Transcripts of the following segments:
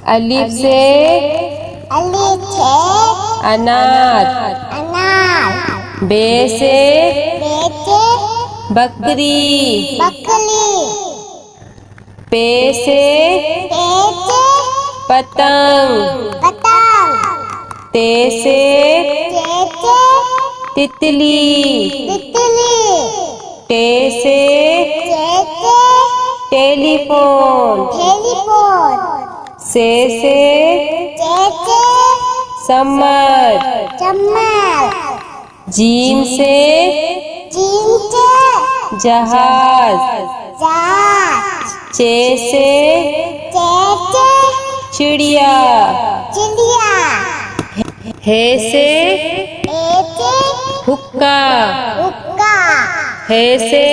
अलिफ से अनार। बे से बकरी। पे से पतंग। ते से तितली। टे से टेलीफोन। से समर। जीम से जहाज। चे से चिड़िया। हे से हुक्का। हे से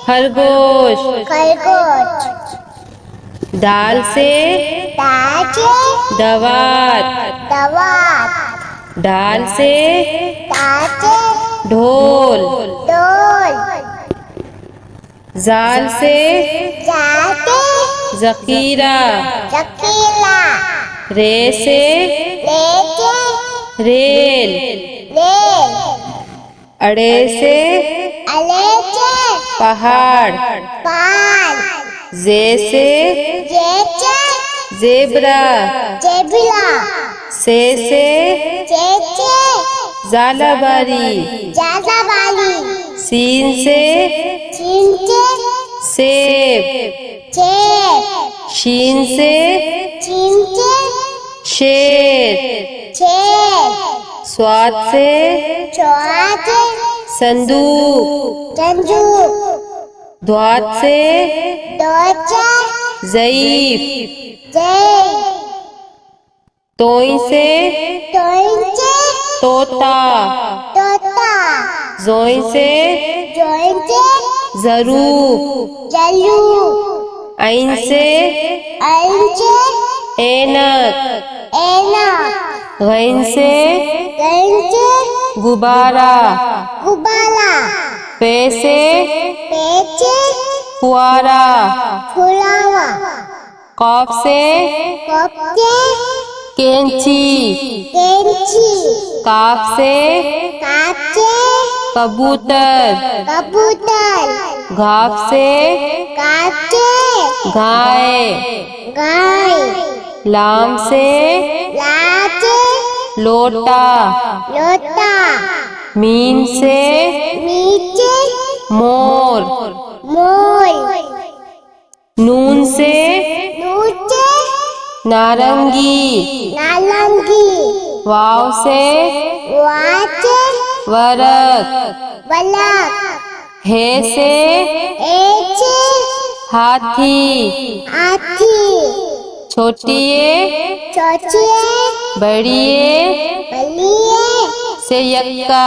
खरगोश। दाल से दवात। डाल से ढोल। जाल से जखीरा। रे से रेल। अड़े से पहाड़। जे से जेबरा। से जालाबारी। सीन से सेब। शीन से शेर। स्वाद से संदूक। ध्वात से ज़ईफ। तोई से तोता। जोई से ज़रूफ। ऐन से ऐनक। गैन से गुब्बारा। पे से फुआरा। कॉफ से कैंची। काफ से कबूतर। घाफ से गाय। लाम से लोटा। मीम से मोर। नून से नारंगी। वाव से वरक। हे से हाथी। छोटिए बड़िए से यक्का।